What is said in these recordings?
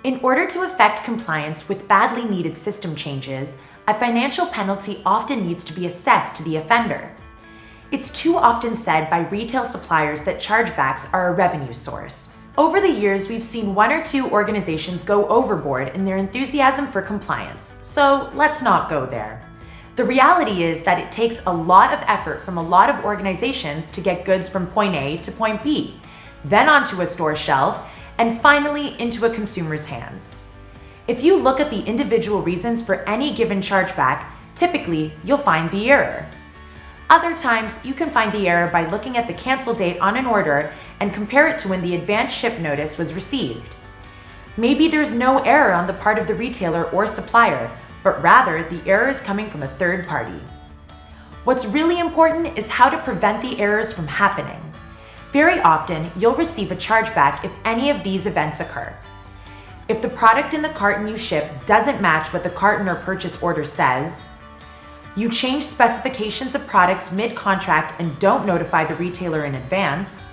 In order to effect compliance with badly needed system changes, a financial penalty often needs to be assessed to the offender. It's too often said by retail suppliers that chargebacks are a revenue source. Over the years, we've seen one or two organizations go overboard in their enthusiasm for compliance, so let's not go there. The reality is that it takes a lot of effort from a lot of organizations to get goods from point A to point B, then onto a store shelf, and finally into a consumer's hands. If you look at the individual reasons for any given chargeback, typically you'll find the error. Other times, you can find the error by looking at the cancel date on an order and compare it to when the advance ship notice was received. Maybe there's no error on the part of the retailer or supplier, but rather the error is coming from a third party. What's really important is how to prevent the errors from happening. Very often, you'll receive a chargeback if any of these events occur. If the product in the carton you ship doesn't match what the carton or purchase order says, you change specifications of products mid-contract and don't notify the retailer in advance,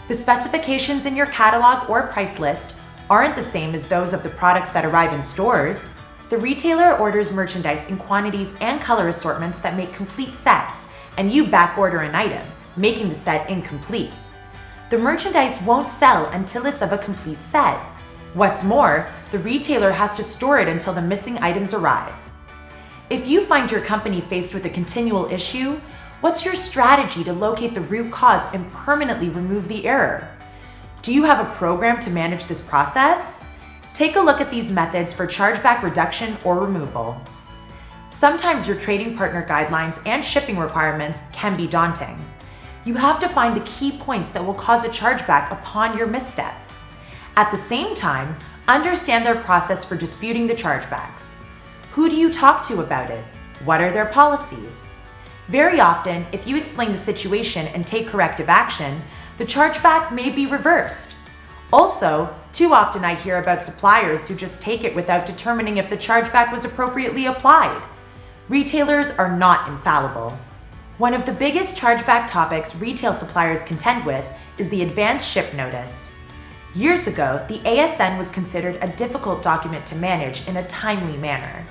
the specifications in your catalog or price list aren't the same as those of the products that arrive in stores, the retailer orders merchandise in quantities and color assortments that make complete sets, and you backorder an item, making the set incomplete. The merchandise won't sell until it's of a complete set. What's more, the retailer has to store it until the missing items arrive. If you find your company faced with a continual issue, what's your strategy to locate the root cause and permanently remove the error? Do you have a program to manage this process? Take a look at these methods for chargeback reduction or removal. Sometimes your trading partner guidelines and shipping requirements can be daunting. You have to find the key points that will cause a chargeback upon your misstep. At the same time, understand their process for disputing the chargebacks. Who do you talk to about it? What are their policies? Very often, if you explain the situation and take corrective action, the chargeback may be reversed. Also, too often I hear about suppliers who just take it without determining if the chargeback was appropriately applied. Retailers are not infallible. One of the biggest chargeback topics retail suppliers contend with is the advance ship notice. Years ago, the ASN was considered a difficult document to manage in a timely manner.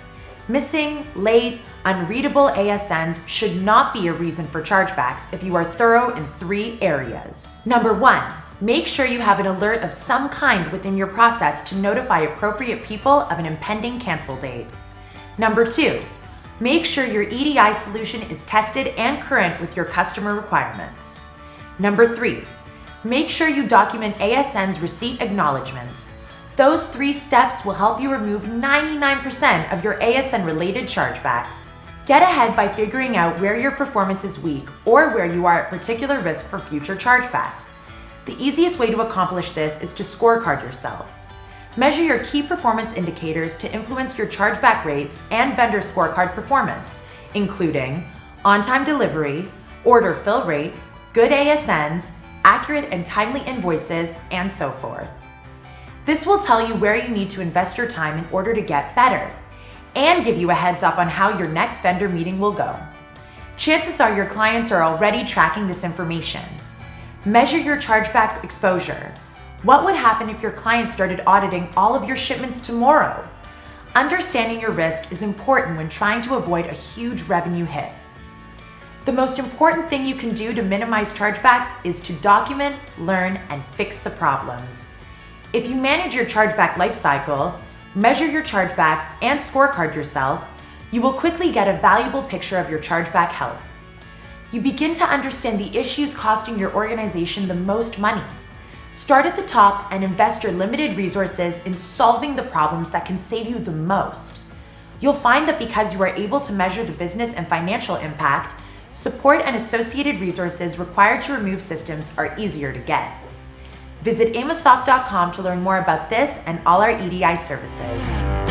Missing, late, unreadable ASNs should not be a reason for chargebacks if you are thorough in 3 areas. Number 1, make sure you have an alert of some kind within your process to notify appropriate people of an impending cancel date. Number 2, make sure your EDI solution is tested and current with your customer requirements. Number 3, make sure you document ASN's receipt acknowledgements. Those 3 steps will help you remove 99% of your ASN-related chargebacks. Get ahead by figuring out where your performance is weak or where you are at particular risk for future chargebacks. The easiest way to accomplish this is to scorecard yourself. Measure your key performance indicators to influence your chargeback rates and vendor scorecard performance, including on-time delivery, order fill rate, good ASNs, accurate and timely invoices, and so forth. This will tell you where you need to invest your time in order to get better, and give you a heads up on how your next vendor meeting will go. Chances are your clients are already tracking this information. Measure your chargeback exposure. What would happen if your client started auditing all of your shipments tomorrow? Understanding your risk is important when trying to avoid a huge revenue hit. The most important thing you can do to minimize chargebacks is to document, learn, and fix the problems. If you manage your chargeback lifecycle, measure your chargebacks, and scorecard yourself, you will quickly get a valuable picture of your chargeback health. You begin to understand the issues costing your organization the most money. Start at the top and invest your limited resources in solving the problems that can save you the most. You'll find that because you are able to measure the business and financial impact, support and associated resources required to remove systems are easier to get. Visit Amosoft.com to learn more about this and all our EDI services.